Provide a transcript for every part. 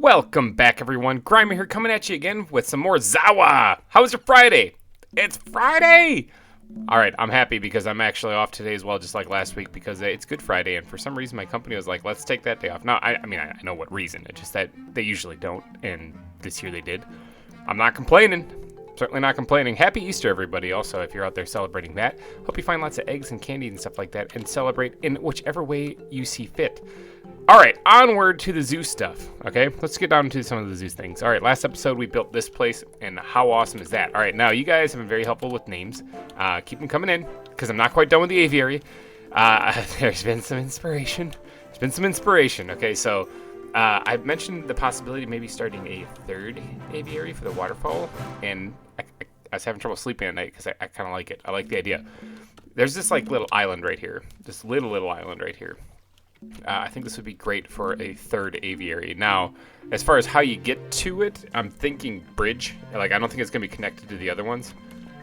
Welcome back, everyone. GReimer here, coming at you again with some more ZAWA. How was your Friday? It's Friday! Alright, I'm happy because I'm actually off today as well, just like last week, because it's Good Friday, and for some reason my company was like, let's take that day off. Now, I mean, I know what reason. It's just that they usually don't, and this year they did. I'm not complaining. Certainly not complaining. Happy Easter, everybody, also, if you're out there celebrating that. Hope you find lots of eggs and candy and stuff like that, and celebrate in whichever way you see fit. Alright, onward to the zoo stuff, okay? Let's get down to some of the zoo things. Alright, last episode we built this place, and how awesome is that? Alright, now you guys have been very helpful with names. Keep them coming in, because I'm not quite done with the aviary. There's been some inspiration. There's been some inspiration, okay? So, I've mentioned the possibility of maybe starting a third aviary for the waterfowl, and I was having trouble sleeping at night because I kind of like it. I like the idea. There's this, like, little island right here. This little island right here. I think this would be great for a third aviary. Now, as far as how you get to it, I'm thinking bridge. Like, I don't think it's going to be connected to the other ones.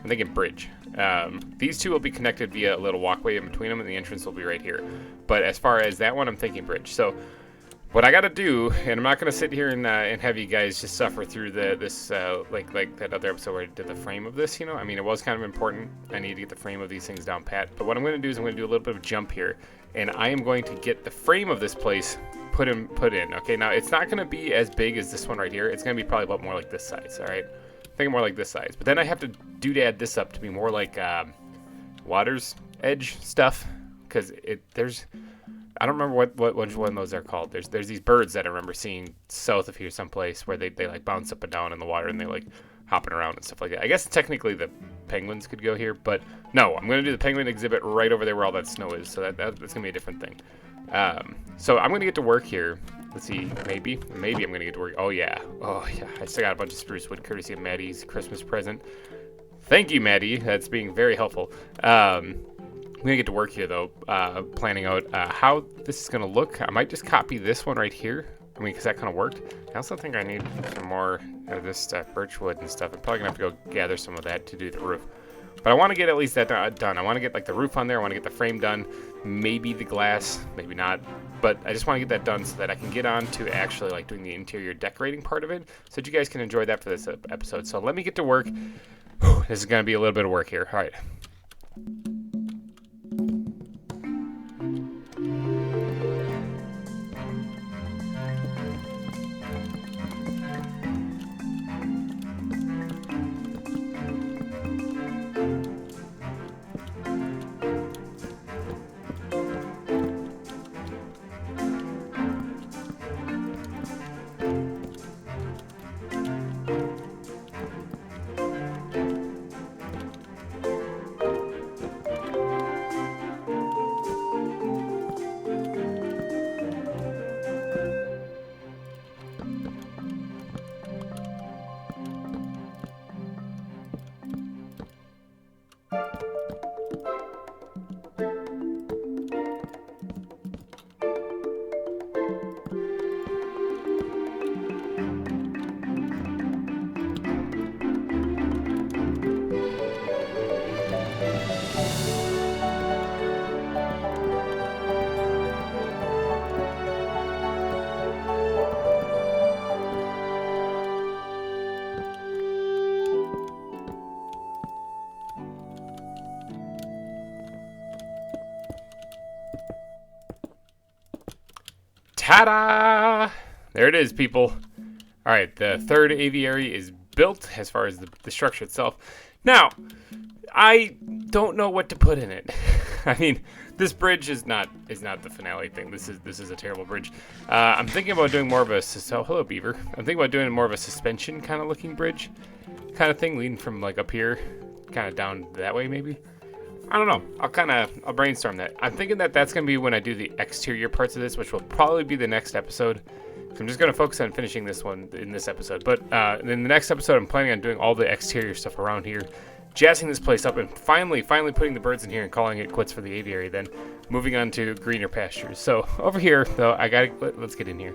I'm thinking bridge. These two will be connected via a little walkway in between them, and the entrance will be right here. But as far as that one, I'm thinking bridge. So, what I got to do, and I'm not going to sit here and have you guys just suffer through this like that other episode where I did the frame of this, you know? I mean, it was kind of important. I need to get the frame of these things down pat. But what I'm going to do is I'm going to do a little bit of a jump here. And I am going to get the frame of this place put in. Okay, now it's not going to be as big as this one right here. It's going to be probably about more like this size, all right? Thinking more like this size. But then I have to doodad this up to be more like water's edge stuff. Because there's... I don't remember which one those are called. There's these birds that I remember seeing south of here someplace where they like bounce up and down in the water and they like hopping around and stuff like that. I guess technically the penguins could go here, but no, I'm going to do the penguin exhibit right over there where all that snow is, so that's going to be a different thing. So I'm going to get to work here. Let's see, maybe I'm going to get to work. Oh yeah, I still got a bunch of spruce wood courtesy of Maddie's Christmas present. Thank you, Maddie. That's being very helpful. I'm going to get to work here, though, planning out how this is going to look. I might just copy this one right here. I mean, because that kind of worked. I also think I need some more of this stuff, birch wood and stuff. I'm probably going to have to go gather some of that to do the roof. But I want to get at least that done. I want to get, like, the roof on there. I want to get the frame done. Maybe the glass. Maybe not. But I just want to get that done so that I can get on to actually, like, doing the interior decorating part of it so that you guys can enjoy that for this episode. So let me get to work. This is going to be a little bit of work here. All right. Ta-da! There it is, people. All right, the third aviary is built as far as the structure itself. Now, I don't know what to put in it. I mean, this bridge is not the finale thing. This is a terrible bridge. I'm thinking about doing more of a hello beaver. I'm thinking about doing more of a suspension kind of looking bridge, kind of thing, leading from like up here, kind of down that way maybe. I don't know. I'll brainstorm that. I'm thinking that that's going to be when I do the exterior parts of this, which will probably be the next episode. I'm just going to focus on finishing this one in this episode. But in the next episode, I'm planning on doing all the exterior stuff around here, jazzing this place up, and finally putting the birds in here and calling it quits for the aviary, then moving on to greener pastures. So over here, though, let's get in here.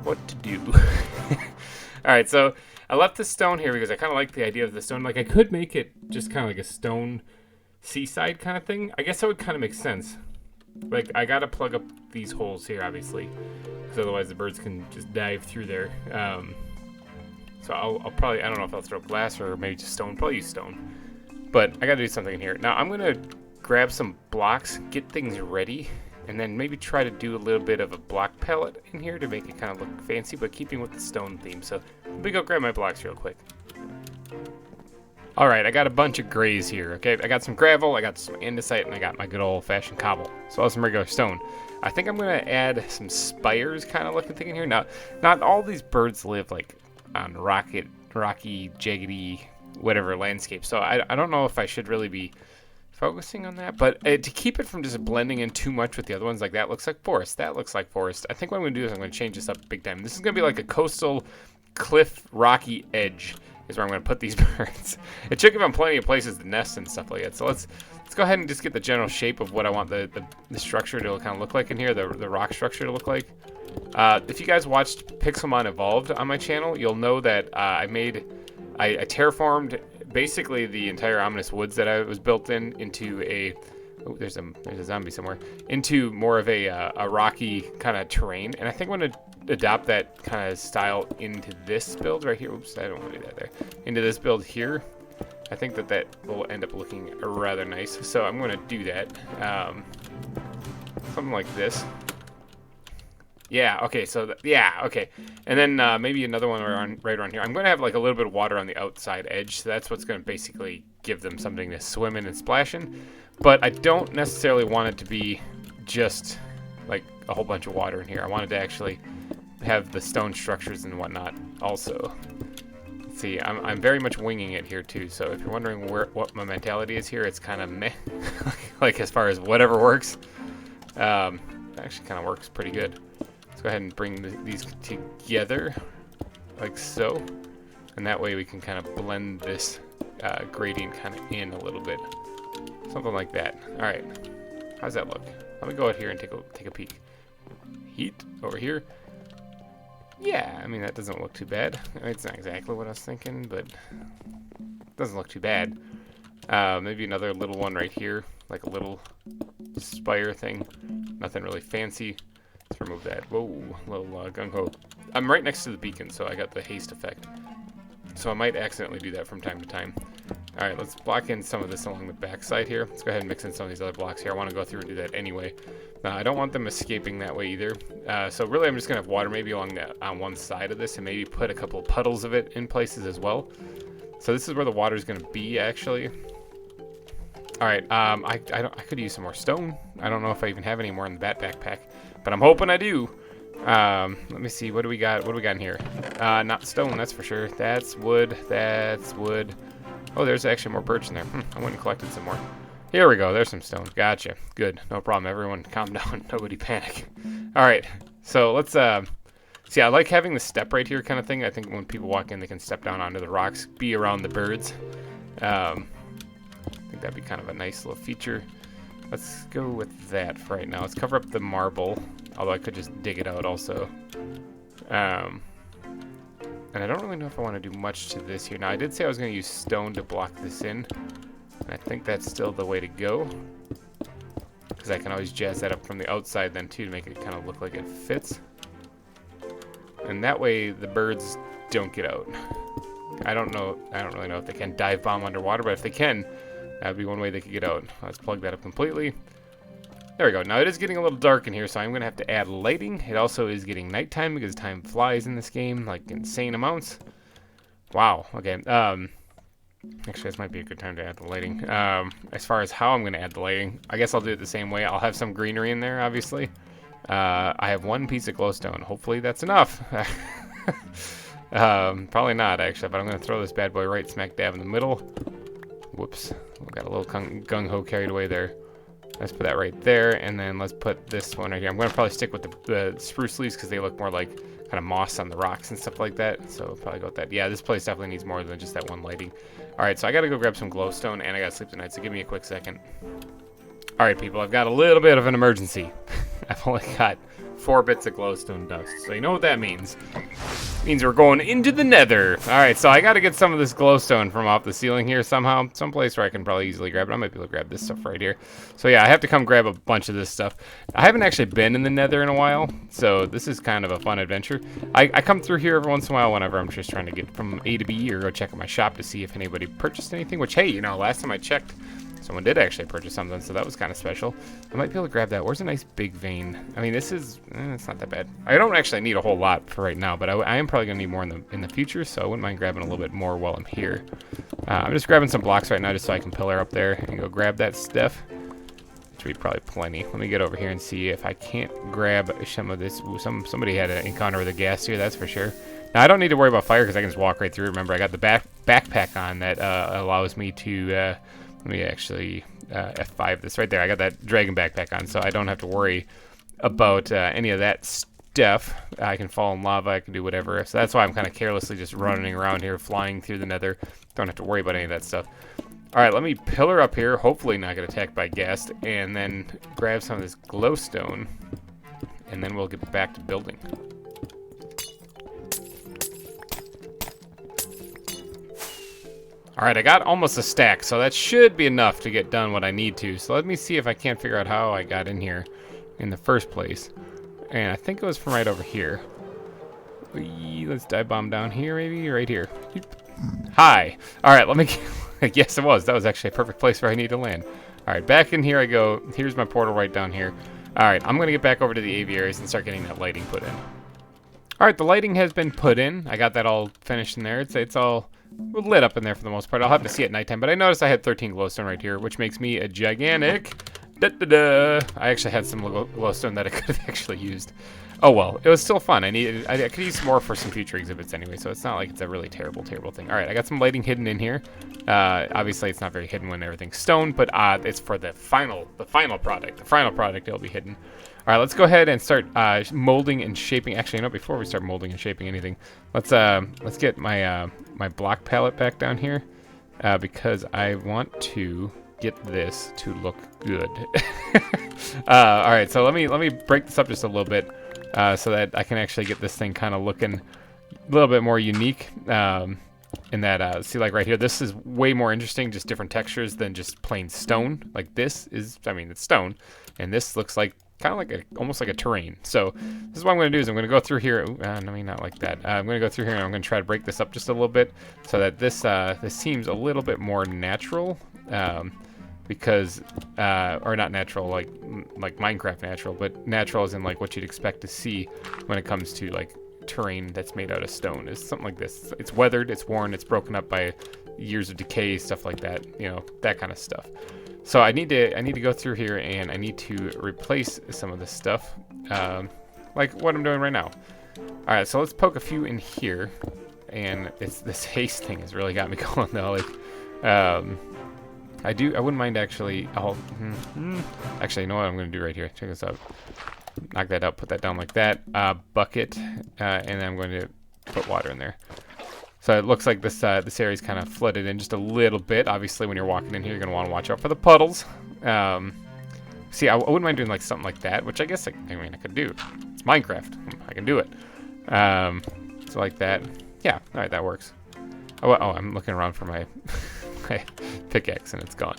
What to do? All right, so I left the stone here because I kind of like the idea of the stone. Like, I could make it just kind of like a stone seaside kind of thing. I guess that would kind of make sense. Like, I gotta plug up these holes here, obviously, because otherwise the birds can just dive through there. So I'll probably, I don't know if I'll throw glass or maybe just stone. Probably use stone. But I gotta do something in here. Now I'm gonna grab some blocks, get things ready, and then maybe try to do a little bit of a block palette in here to make it kind of look fancy, but keeping with the stone theme. So let me go grab my blocks real quick. All right, I got a bunch of grays here, okay? I got some gravel, I got some andesite, and I got my good old-fashioned cobble. So I'll have some regular stone. I think I'm gonna add some spires kind of looking thing in here. Now, not all these birds live like on rocky, jaggedy, whatever landscape. So I don't know if I should really be focusing on that, but to keep it from just blending in too much with the other ones, like that looks like forest, that looks like forest. I think what I'm gonna do is I'm gonna change this up big time. This is gonna be like a coastal cliff rocky edge is where I'm gonna put these birds. It should give them plenty of places to nest and stuff like that. So let's go ahead and just get the general shape of what I want the structure to kind of look like in here, the rock structure to look like. If you guys watched Pixelmon Evolved on my channel, you'll know that I terraformed basically the entire ominous woods that I was built into a there's a zombie somewhere, into more of a rocky kind of terrain, and I think I'm gonna adopt that kind of style into this build right here. Oops, I don't want to do that there. Into this build here. I think that will end up looking rather nice, so I'm gonna do that. Something like this. Yeah, okay, so, yeah, okay. And then maybe another one right around here. I'm going to have like a little bit of water on the outside edge, so that's what's going to basically give them something to swim in and splash in. But I don't necessarily want it to be just like a whole bunch of water in here. I wanted to actually have the stone structures and whatnot also. Let's see, I'm very much winging it here too, so if you're wondering what my mentality is here, it's kind of meh. Like as far as whatever works. It actually kind of works pretty good. Go ahead and bring these together like so, and that way we can kind of blend this gradient kind of in a little bit, something like that. All right, how's that look? Let me go out here and take a peek. Heat over here. Yeah, I mean that doesn't look too bad. I mean, it's not exactly what I was thinking, but it doesn't look too bad. Maybe another little one right here, like a little spire thing. Nothing really fancy. Let's remove that. Whoa, little gung-ho. I'm right next to the beacon, so I got the haste effect. So I might accidentally do that from time to time. All right, let's block in some of this along the back side here. Let's go ahead and mix in some of these other blocks here. I want to go through and do that anyway. I don't want them escaping that way either. So really, I'm just going to have water maybe along on one side of this and maybe put a couple of puddles of it in places as well. So this is where the water is going to be, actually. All right, I could use some more stone. I don't know if I even have any more in the bat backpack, but I'm hoping I do. Let me see, what do we got? What do we got in here? Not stone, that's for sure. That's wood, that's wood. Oh, there's actually more birch in there. I went and collected some more. Here we go, there's some stone. Gotcha, good, no problem. Everyone calm down, nobody panic. All right, so let's, see, I like having the step right here kind of thing. I think when people walk in, they can step down onto the rocks, be around the birds. I think that'd be kind of a nice little feature. Let's go with that for right now. Let's cover up the marble, although I could just dig it out also. And I don't really know if I want to do much to this here. Now, I did say I was going to use stone to block this in, and I think that's still the way to go, because I can always jazz that up from the outside then too to make it kind of look like it fits. And that way the birds don't get out. I don't really know if they can dive bomb underwater, but if they can, that would be one way they could get out. Let's plug that up completely. There we go. Now it is getting a little dark in here, so I'm going to have to add lighting. It also is getting nighttime because time flies in this game, like insane amounts. Wow. Okay. Actually, this might be a good time to add the lighting. As far as how I'm going to add the lighting, I guess I'll do it the same way. I'll have some greenery in there, obviously. I have one piece of glowstone. Hopefully that's enough. Probably not, actually, but I'm going to throw this bad boy right smack dab in the middle. Whoops. Got a little gung-ho carried away there. Let's put that right there, and then let's put this one right here. I'm going to probably stick with the spruce leaves because they look more like kind of moss on the rocks and stuff like that. So I'll probably go with that. Yeah, this place definitely needs more than just that one lighting. All right, so I got to go grab some glowstone, and I got to sleep tonight, so give me a quick second. All right, people, I've got a little bit of an emergency. I've only got 4 bits of glowstone dust, so you know what that means. Means we're going into the nether. Alright, so I gotta get some of this glowstone from off the ceiling here somehow. Someplace where I can probably easily grab it. I might be able to grab this stuff right here. So yeah, I have to come grab a bunch of this stuff. I haven't actually been in the nether in a while, so this is kind of a fun adventure. I come through here every once in a while whenever I'm just trying to get from A to B or go check out my shop to see if anybody purchased anything, which, hey, you know, last time I checked, someone did actually purchase something, so that was kind of special. I might be able to grab that. Where's a nice big vein? I mean, this is, it's not that bad. I don't actually need a whole lot for right now, but I am probably going to need more in the future, so I wouldn't mind grabbing a little bit more while I'm here. I'm just grabbing some blocks right now just so I can pillar up there and go grab that stuff. Which would be probably plenty. Let me get over here and see if I can't grab some of this. Ooh, somebody had an encounter with a ghast here, that's for sure. Now, I don't need to worry about fire because I can just walk right through. Remember, I got the backpack on that allows me to... let me actually F5 this right there. I got that dragon backpack on, so I don't have to worry about any of that stuff. I can fall in lava. I can do whatever. So that's why I'm kind of carelessly just running around here, flying through the nether. Don't have to worry about any of that stuff. All right, let me pillar up here. Hopefully not get attacked by ghast, and then grab some of this glowstone, and then we'll get back to building. Alright, I got almost a stack, so that should be enough to get done what I need to. So let me see if I can't figure out how I got in here in the first place. And I think it was from right over here. Let's dive bomb down here, maybe? Right here. Hi. Alright, let me... Yes, it was. That was actually a perfect place where I need to land. Alright, back in here I go. Here's my portal right down here. Alright, I'm going to get back over to the aviaries and start getting that lighting put in. Alright, the lighting has been put in. I got that all finished in there. It's all... lit up in there for the most part. I'll have to see at nighttime, but I noticed I had 13 glowstone right here, which makes me a gigantic... I actually had some glowstone that I could have actually used. Oh well, it was still fun. I could use more for some future exhibits anyway, so it's not like it's a really terrible thing. All right, I got some lighting hidden in here. Obviously, it's not very hidden when everything's stone, but it's for the final product. The final product, it'll be hidden. All right, let's go ahead and start molding and shaping. Actually, you know, before we start molding and shaping anything, let's get my my block palette back down here because I want to get this to look good. All right, so let me break this up just a little bit so that I can actually get this thing kind of looking a little bit more unique. In that, see, like right here, this is way more interesting, just different textures than just plain stone. Like this is, I mean, it's stone, and this looks like kind of like almost like a terrain. So this is what I'm going to do is I'm going to go through here. I mean, not like that. I'm going to go through here and I'm going to try to break this up just a little bit so that this this seems a little bit more natural. Because or not natural like Minecraft natural, but natural as in like what you'd expect to see when it comes to like terrain that's made out of stone. Is something like this. It's weathered, it's worn, it's broken up by years of decay, stuff like that, you know, that kind of stuff. So I need to go through here and I need to replace some of this stuff, like what I'm doing right now. All right, so let's poke a few in here, and this haste thing has really got me going though. Like, I wouldn't mind actually. Actually, you know what I'm going to do right here? Check this out. Knock that out. Put that down like that. Bucket, and then I'm going to put water in there. So it looks like this area is kind of flooded in just a little bit. Obviously, when you're walking in here, you're going to want to watch out for the puddles. See, I wouldn't mind doing like something like that, which I guess I mean I could do. It's Minecraft. I can do it. So like that. Yeah. All right, that works. Oh, I'm looking around for my. Pickaxe and it's gone.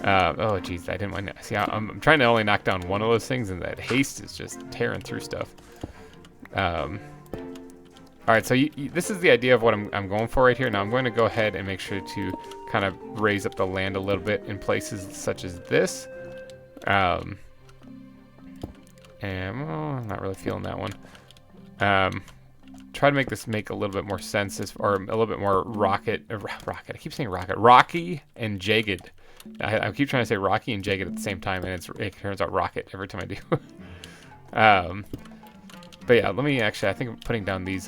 Oh geez, I didn't want to see. I'm trying to only knock down one of those things, and that haste is just tearing through stuff. All right, so this is the idea of what I'm going for right here. Now I'm going to go ahead and make sure to kind of raise up the land a little bit in places such as this. And I'm not really feeling that one. Try to make this make a little bit more sense, or a little bit more rocky and jagged. I keep trying to say rocky and jagged at the same time, and it turns out rocket every time I do. But yeah, let me actually, I think putting down these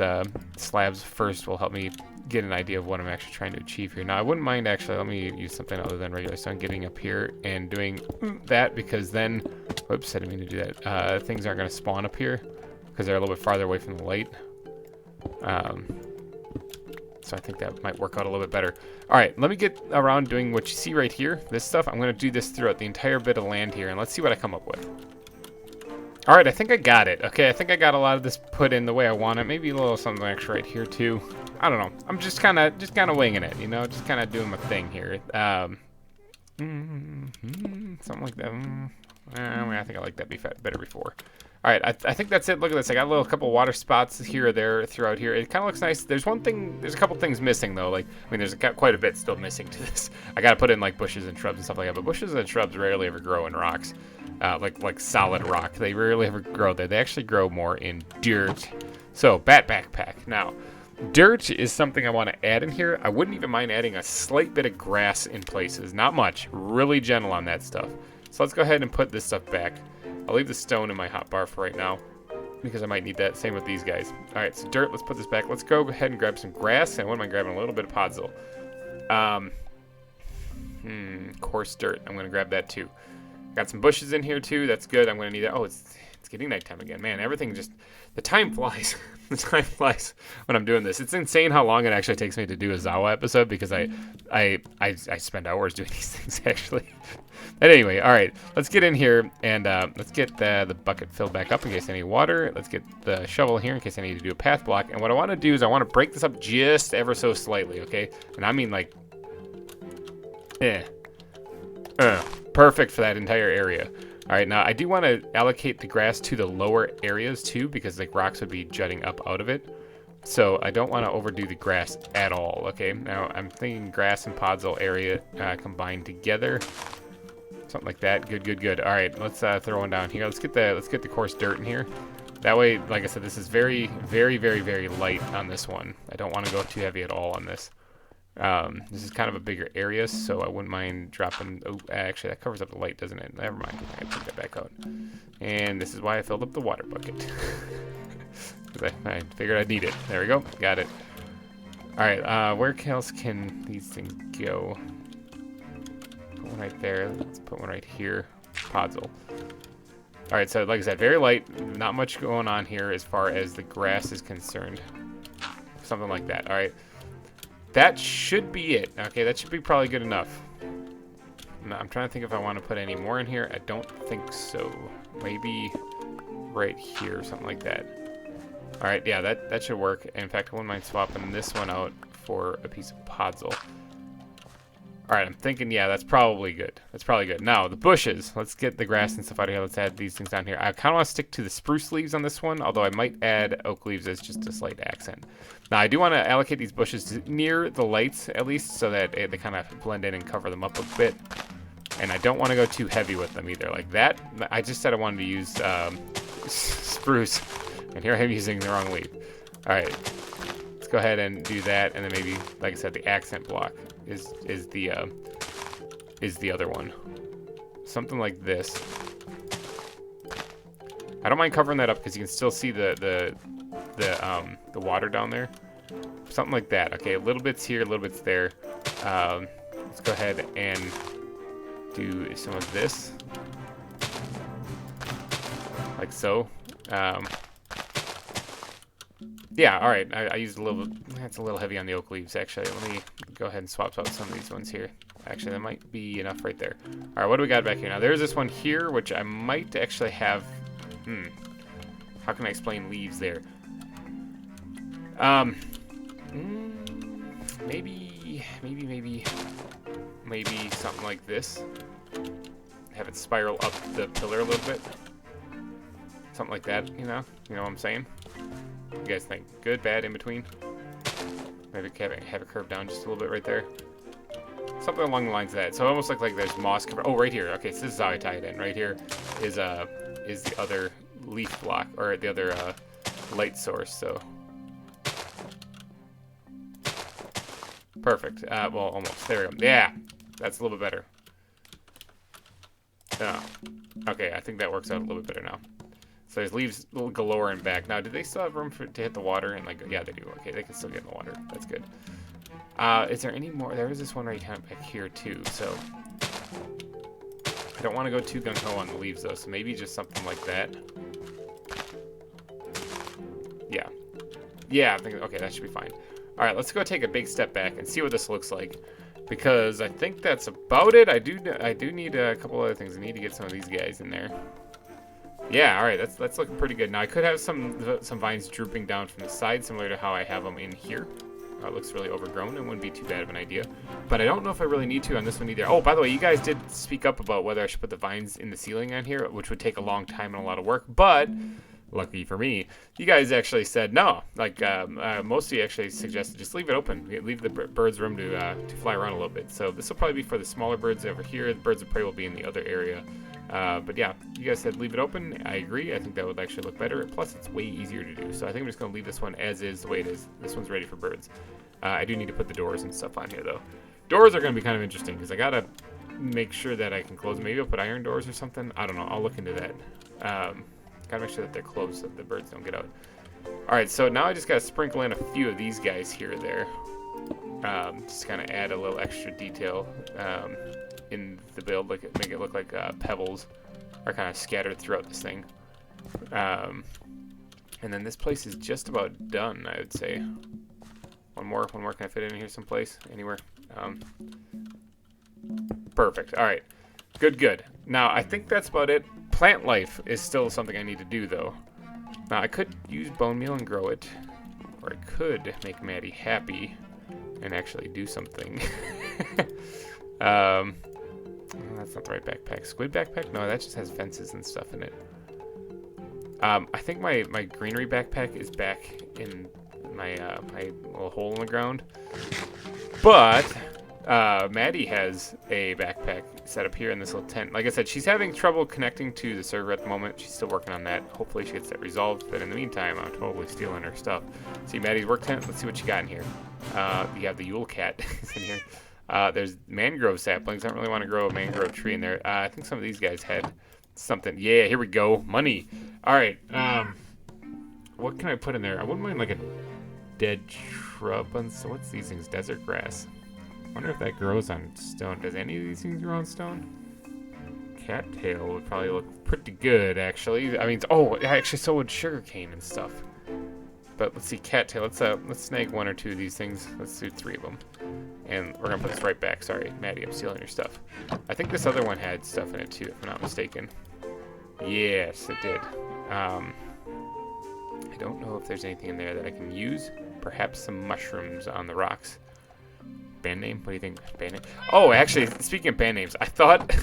slabs first will help me get an idea of what I'm actually trying to achieve here. Now I wouldn't mind actually, let me use something other than regular stone, getting up here and doing that, because then, whoops, I didn't mean to do that. Things aren't going to spawn up here because they're a little bit farther away from the light. So I think that might work out a little bit better. All right, let me get around doing what you see right here. This stuff, I'm going to do this throughout the entire bit of land here, and let's see what I come up with. All right, I think I got it. Okay, I think I got a lot of this put in the way I want it. Maybe a little something extra right here too. I don't know. I'm just kind of winging it, you know, just kind of doing my thing here. Something like that. I think I like that better before. All right, I think that's it. Look at this. I got a couple water spots here or there throughout here. It kind of looks nice. There's a couple things missing though. Like, I mean, there's quite a bit still missing to this. I got to put in like bushes and shrubs and stuff like that. But bushes and shrubs rarely ever grow in rocks, like solid rock. They rarely ever grow there. They actually grow more in dirt. So, bat backpack. Now, dirt is something I want to add in here. I wouldn't even mind adding a slight bit of grass in places. Not much. Really gentle on that stuff. So let's go ahead and put this stuff back. I'll leave the stone in my hotbar for right now because I might need that. Same with these guys. All right, so dirt, let's put this back. Let's go ahead and grab some grass. And what am I grabbing? A little bit of podzol. Coarse dirt. I'm going to grab that too. Got some bushes in here too. That's good. I'm going to need that. Oh, it's getting nighttime again. Man, everything just... The time flies. The time flies when I'm doing this. It's insane how long it actually takes me to do a ZAWA episode because I spend hours doing these things actually. But anyway, all right, let's get in here and let's get the bucket filled back up in case I need water. Let's get the shovel here in case I need to do a path block. And what I want to do is I want to break this up just ever so slightly, okay? And I mean like, perfect for that entire area. All right, now I do want to allocate the grass to the lower areas too because like rocks would be jutting up out of it. So I don't want to overdo the grass at all, okay? Now I'm thinking grass and podzol area combined together. Something like that. Good. All right, let's throw one down here. Let's get the coarse dirt in here. That way, like I said, this is very light on this one. I don't want to go too heavy at all on this. This is kind of a bigger area, so I wouldn't mind dropping... Oh, actually, that covers up the light, doesn't it? Never mind. I gotta take that back out. And this is why I filled up the water bucket. Because I figured I'd need it. There we go. Got it. All right, where else can these things go? Put one right there. Let's put one right here. Podzol. All right, so like I said, very light. Not much going on here as far as the grass is concerned. Something like that. All right. That should be it. Okay, that should be probably good enough. I'm trying to think if I want to put any more in here. I don't think so. Maybe right here or something like that. All right, yeah, that should work. In fact, I wouldn't mind swapping this one out for a piece of podzol. All right, I'm thinking, yeah, that's probably good. That's probably good. Now, the bushes. Let's get the grass and stuff out of here. Let's add these things down here. I kind of want to stick to the spruce leaves on this one, although I might add oak leaves as just a slight accent. Now, I do want to allocate these bushes to near the lights, at least, so that they kind of blend in and cover them up a bit. And I don't want to go too heavy with them either. Like that, I just said I wanted to use spruce, and here I'm using the wrong leaf. All right, let's go ahead and do that, and then maybe, like I said, the accent block is the other one. Something like this. I don't mind covering that up because you can still see the water down there. Something like that. Okay, a little bit's here, a little bit's there. Let's go ahead and do some of this, like so. Yeah, all right. I used a little. That's a little heavy on the oak leaves, actually. Let me go ahead and swap out some of these ones here. Actually, that might be enough right there. All right, what do we got back here now? There's this one here, which I might actually have. How can I explain leaves there? Maybe something like this. Have it spiral up the pillar a little bit. Something like that, you know what I'm saying? What do you guys think? Good, bad, in between? Maybe have it curve down just a little bit right there. Something along the lines of that. So almost like there's moss cover. Oh, right here. Okay, so this is how I tie it in. Right here is the other leaf block, or the other light source. So perfect. Well, almost. There we go. Yeah, that's a little bit better. Okay, I think that works out a little bit better now. So there's leaves a little galore in back. Now, do they still have room to hit the water? And like, yeah, they do. Okay, they can still get in the water. That's good. Is there any more? There is this one right back here too. So I don't want to go too gung-ho on the leaves though. So maybe just something like that. Yeah. Yeah, I think, okay, that should be fine. All right, let's go take a big step back and see what this looks like. Because I think that's about it. I do need a couple other things. I need to get some of these guys in there. Yeah, all right, that's looking pretty good. Now I could have some vines drooping down from the side, similar to how I have them in here. It looks really overgrown. It wouldn't be too bad of an idea, but I don't know if I really need to on this one either. Oh, by the way, you guys did speak up about whether I should put the vines in the ceiling on here, which would take a long time and a lot of work, but lucky for me, you guys actually said no. Like most of you actually suggested just leave it open, leave the birds room to fly around a little bit. So this will probably be for the smaller birds over here. The birds of prey will be in the other area. But yeah, you guys said leave it open. I agree. I think that would actually look better. Plus, it's way easier to do. So I think I'm just going to leave this one as is, the way it is. This one's ready for birds. I do need to put the doors and stuff on here, though. Doors are going to be kind of interesting because I got to make sure that I can close. Maybe I'll put iron doors or something. I don't know. I'll look into that. Got to make sure that they're closed so that the birds don't get out. All right, so now I just got to sprinkle in a few of these guys here or there. Just kind of add a little extra detail in the build, make it look like pebbles are kind of scattered throughout this thing. And then this place is just about done, I would say. One more. Can I fit in here someplace? Anywhere? Perfect. All right. Good. Now, I think that's about it. Plant life is still something I need to do, though. Now, I could use bone meal and grow it, or I could make Maddie happy and actually do something. That's not the right backpack. Squid backpack? No, that just has fences and stuff in it. I think my greenery backpack is back in my little hole in the ground. But Maddie has a backpack set up here in this little tent. Like I said, she's having trouble connecting to the server at the moment. She's still working on that. Hopefully she gets that resolved. But in the meantime, I'm totally stealing her stuff. See Maddie's work tent. Let's see what you got in here. You have the Yule cat is in here. There's mangrove saplings. I don't really want to grow a mangrove tree in there. I think some of these guys had something. Yeah, here we go. Money. All right. What can I put in there? I wouldn't mind like a dead shrub. So what's these things? Desert grass. I wonder if that grows on stone. Does any of these things grow on stone? Cattail would probably look pretty good, actually. I mean, oh, actually, so would sugarcane and stuff. But let's see, cattail. Let's snag one or two of these things. Let's do 3 of them. And we're gonna put this right back. Sorry, Maddie, I'm stealing your stuff. I think this other one had stuff in it too, if I'm not mistaken. Yes, it did. I don't know if there's anything in there that I can use. Perhaps some mushrooms on the rocks. Band name? What do you think? Band name? Oh, actually, speaking of band names, I thought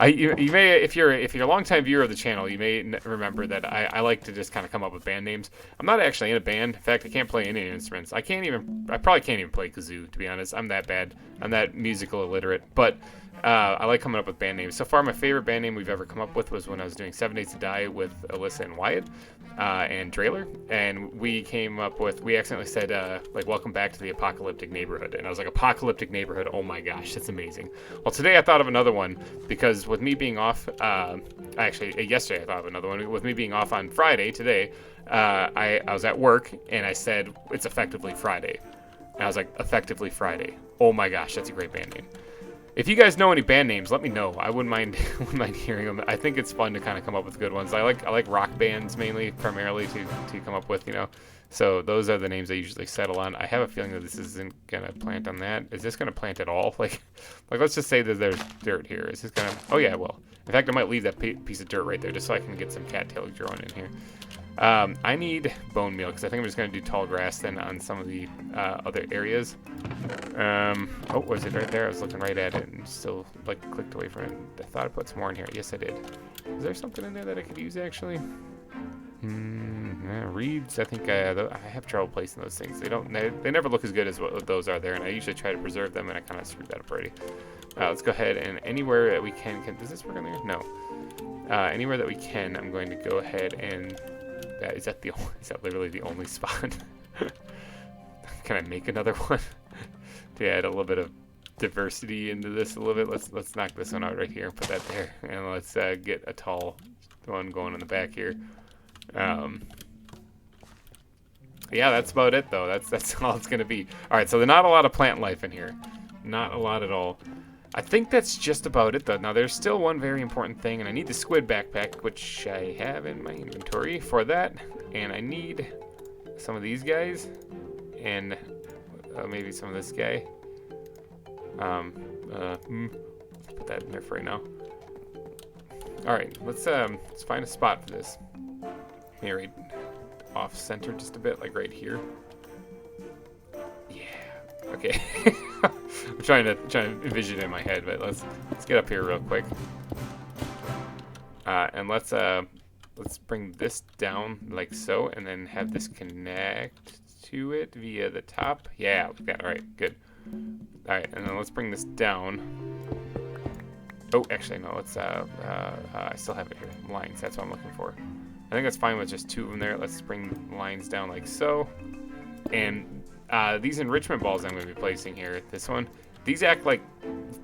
you may, if you're a longtime viewer of the channel, you may remember that I like to just kind of come up with band names. I'm not actually in a band. In fact, I can't play any instruments. I probably can't even play kazoo, to be honest. I'm that bad. I'm that musical illiterate. But I like coming up with band names. So far, my favorite band name we've ever come up with was when I was doing 7 Days to Die with Alyssa and Wyatt and Drailer. And we accidentally said, like, welcome back to the apocalyptic neighborhood. And I was like, apocalyptic neighborhood, oh my gosh, that's amazing. Well, today I thought of another one because with me being off, yesterday I thought of another one. With me being off on Friday, today, I was at work and I said, it's effectively Friday. And I was like, effectively Friday. Oh my gosh, that's a great band name. If you guys know any band names, let me know. I wouldn't mind hearing them. I think it's fun to kind of come up with good ones. I like rock bands primarily to come up with, you know. So those are the names I usually settle on. I have a feeling that this isn't gonna plant on that. Is this gonna plant at all? Like let's just say that there's dirt here. Is this gonna? Oh yeah, well. In fact, I might leave that piece of dirt right there just so I can get some cattail growing in here. I need bone meal because I think I'm just going to do tall grass then on some of the other areas. Oh, was it right there? I was looking right at it and still clicked away from it. I thought I put some more in here. Yes, I did. Is there something in there that I could use actually? Reeds. I think I have trouble placing those things. They never look as good as what those are there, and I usually try to preserve them, and I kind of screwed that up already. Let's go ahead and anywhere that we can does this work on there? No. Anywhere that we can, I'm going to go ahead and. Is that literally the only spot? Can I make another one to add a little bit of diversity into this a little bit? Let's knock this one out right here. Put that there, and let's get a tall one going in the back here. Yeah, that's about it though. That's all it's gonna be. All right, so there's not a lot of plant life in here, not a lot at all. I think that's just about it though. Now there's still one very important thing, and I need the squid backpack, which I have in my inventory for that, and I need some of these guys, and maybe some of this guy. Put that in there for right now. All right, let's find a spot for this. Here, right off center just a bit, like right here. Yeah. Okay. I'm trying to envision it in my head, but let's get up here real quick. And let's bring this down like so, and then have this connect to it via the top. Yeah, like that. All right, good. All right, and then let's bring this down. Oh, actually, no, let's, I still have it here. Lines, that's what I'm looking for. I think that's fine with just 2 of them there. Let's bring lines down like so. And these enrichment balls I'm going to be placing here, this one, these act like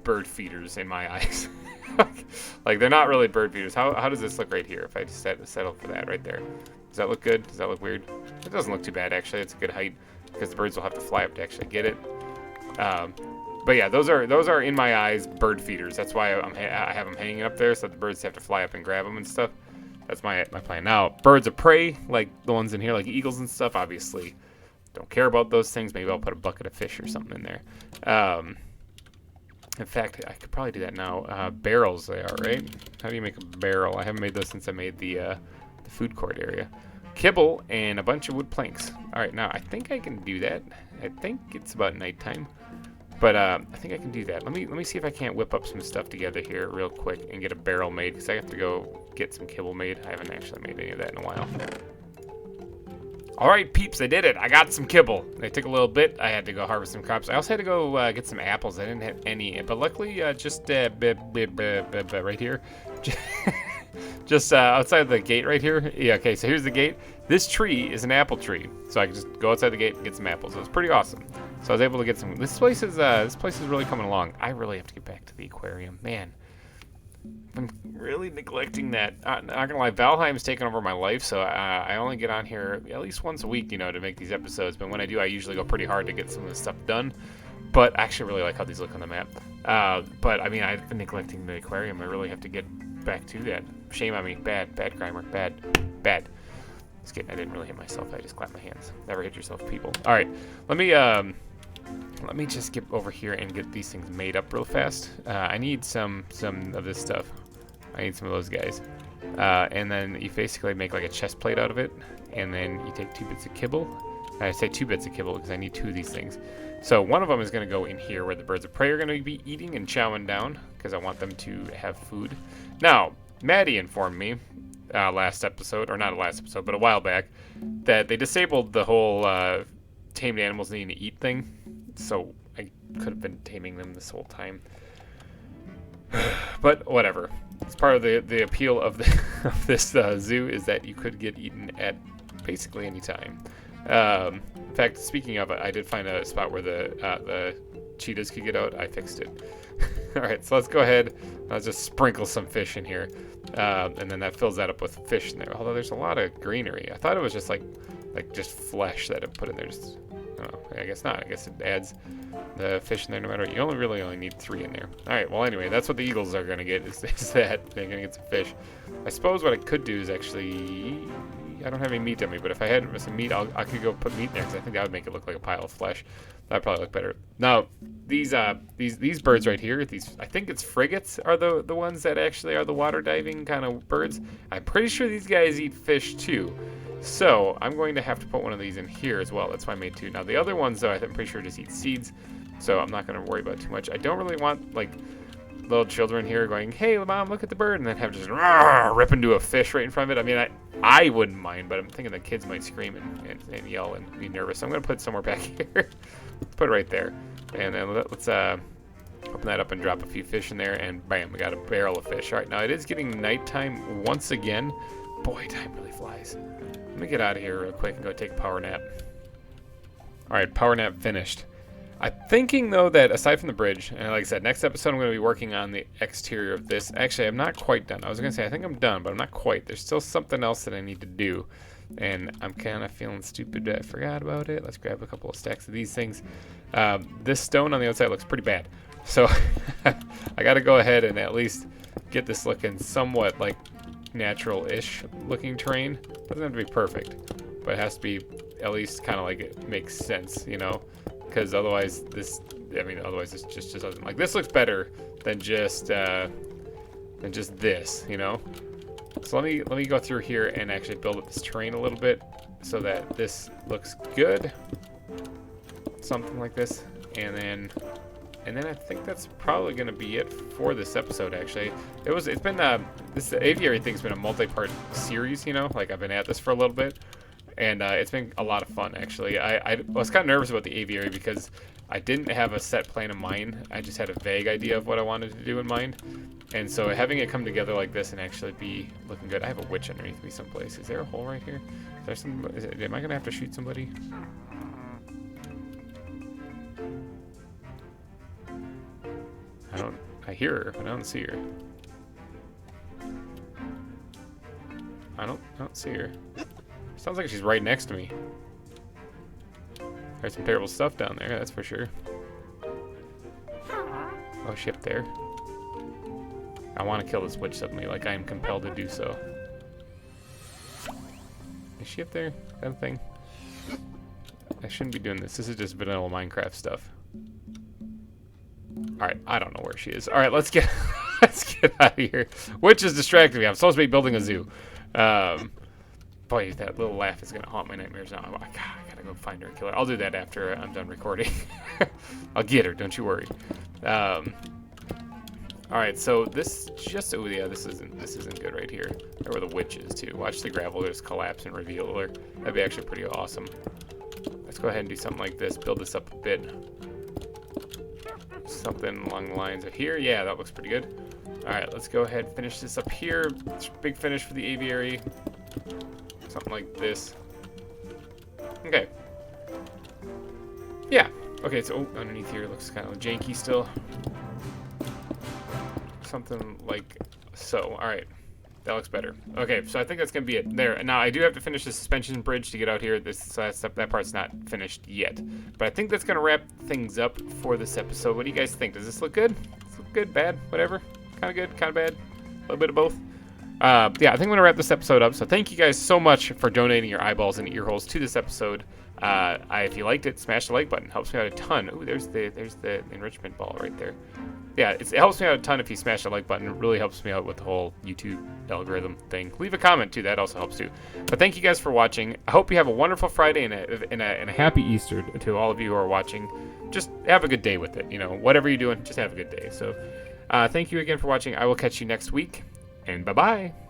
bird feeders in my eyes. Like, they're not really bird feeders. How does this look right here if I just settle for that right there? Does that look good? Does that look weird? It doesn't look too bad, actually. It's a good height because the birds will have to fly up to actually get it. But yeah, those are in my eyes bird feeders. That's why I have them hanging up there, so the birds have to fly up and grab them and stuff. That's my plan. Now, birds of prey, like the ones in here, like eagles and stuff, obviously don't care about those things. Maybe I'll put a bucket of fish or something in there. In fact, I could probably do that now. Barrels they are, right? How do you make a barrel? I haven't made those since I made the food court area. Kibble and a bunch of wood planks. All right, now I think I can do that. I think it's about nighttime. But I think I can do that. Let me see if I can't whip up some stuff together here real quick and get a barrel made, because I have to go get some kibble made. I haven't actually made any of that in a while. All right, peeps, I did it. I got some kibble. It took a little bit. I had to go harvest some crops. I also had to go get some apples. I didn't have any, but luckily, just right here, just outside the gate right here. Yeah, okay, so here's the gate. This tree is an apple tree, so I can just go outside the gate and get some apples. So it's pretty awesome. So I was able to get some. This place is really coming along. I really have to get back to the aquarium, man. I'm really neglecting that. Not gonna lie, Valheim's taken over my life, so I only get on here at least once a week, you know, to make these episodes. But when I do, I usually go pretty hard to get some of this stuff done. But I actually really like how these look on the map. But I mean, I've been neglecting the aquarium. I really have to get back to that. Shame on me. Bad GReimer. Bad. Just kidding. I didn't really hit myself. I just clapped my hands. Never hit yourself, people. All right, let me just get over here and get these things made up real fast. I need some of this stuff. I need some of those guys. And then you basically make like a chest plate out of it, and then you take 2 bits of kibble. I say 2 bits of kibble because I need 2 of these things. So one of them is going to go in here where the birds of prey are going to be eating and chowing down, because I want them to have food. Now, Maddie informed me last episode, or not last episode, but a while back, that they disabled the whole tamed animals needing to eat thing. So I could have been taming them this whole time. But whatever. It's part of the appeal of this zoo is that you could get eaten at basically any time. In fact, speaking of it, I did find a spot where the cheetahs could get out. I fixed it. All right, so let's go ahead. Let's just sprinkle some fish in here, and then that fills that up with fish in there. Although there's a lot of greenery. I thought it was just like just flesh that it put in there. Just, oh, I guess not. I guess it adds the fish in there no matter what. You only need 3 in there. All right, well, anyway, that's what the eagles are going to get, is that they're going to get some fish. I suppose what I could do is actually, I don't have any meat on me, but if I had some meat, I could go put meat in there, because I think that would make it look like a pile of flesh. That'd probably look better. Now, these birds right here, I think it's frigates, are the ones that actually are the water diving kind of birds. I'm pretty sure these guys eat fish too. So I'm going to have to put one of these in here as well. That's why I made 2. Now the other ones, though, I'm pretty sure just eat seeds. So I'm not going to worry about it too much. I don't really want, like, little children here going, "Hey, Mom, look at the bird," and then have just rip into a fish right in front of it. I mean, I wouldn't mind, but I'm thinking the kids might scream and yell and be nervous. So I'm going to put it somewhere back here. Let's put it right there. And then let's open that up and drop a few fish in there, and bam, we got a barrel of fish. All right, now it is getting nighttime once again. Boy, time really flies. Let me get out of here real quick and go take a power nap. All right, power nap finished. I'm thinking, though, that aside from the bridge, and like I said, next episode I'm going to be working on the exterior of this. Actually, I'm not quite done. I was going to say I think I'm done, but I'm not quite. There's still something else that I need to do, and I'm kind of feeling stupid that I forgot about it. Let's grab a couple of stacks of these things. This stone on the outside looks pretty bad, so I got to go ahead and at least get this looking somewhat like natural-ish looking terrain. Doesn't have to be perfect, but it has to be at least kind of like it makes sense, you know? Because otherwise this just doesn't, like, this looks better than just than just this, you know? So let me go through here and actually build up this terrain a little bit so that this looks good. Something like this. And then I think that's probably going to be it for this episode, actually. It's been, this Aviary thing's been a multi-part series, you know? Like, I've been at this for a little bit. And it's been a lot of fun, actually. I was kind of nervous about the Aviary because I didn't have a set plan in mind. I just had a vague idea of what I wanted to do in mind. And so having it come together like this and actually be looking good. I have a witch underneath me someplace. Is there a hole right here? Am I going to have to shoot somebody? I hear her, but I don't see her. I don't see her. Sounds like she's right next to me. There's some terrible stuff down there, that's for sure. Oh, she up there. I want to kill this witch suddenly, like I am compelled to do so. Is she up there? Is that a thing? I shouldn't be doing this. This is just vanilla Minecraft stuff. Alright, I don't know where she is. Alright, let's get out of here. Witch is distracting me. I'm supposed to be building a zoo. Boy, that little laugh is going to haunt my nightmares now. I gotta go find her and kill her. I'll do that after I'm done recording. I'll get her, don't you worry. Alright, so this just... Oh, yeah, this isn't good right here. There were the witches, too. Watch the gravel just collapse and reveal her. That'd be actually pretty awesome. Let's go ahead and do something like this. Build this up a bit. Something along the lines of here. Yeah, that looks pretty good. Alright, let's go ahead and finish this up here. Big finish for the aviary. Something like this. Okay. Yeah. Okay, so underneath here looks kind of janky still. Something like so. Alright. That looks better. Okay, so I think that's going to be it. There. Now, I do have to finish the suspension bridge to get out here. That part's not finished yet. But I think that's going to wrap things up for this episode. What do you guys think? Does this look good? Does this look good? Bad? Whatever? Kind of good? Kind of bad? A little bit of both? Yeah, I think I'm going to wrap this episode up. So thank you guys so much for donating your eyeballs and ear holes to this episode. If you liked it, smash the like button. Helps me out a ton. Ooh, there's the enrichment ball right there. Yeah, it helps me out a ton if you smash the like button. It really helps me out with the whole YouTube algorithm thing. Leave a comment too. That also helps too. But thank you guys for watching. I hope you have a wonderful Friday and a happy Easter to all of you who are watching. Just have a good day with it. You know, whatever you're doing, just have a good day. So thank you again for watching. I will catch you next week. And bye-bye.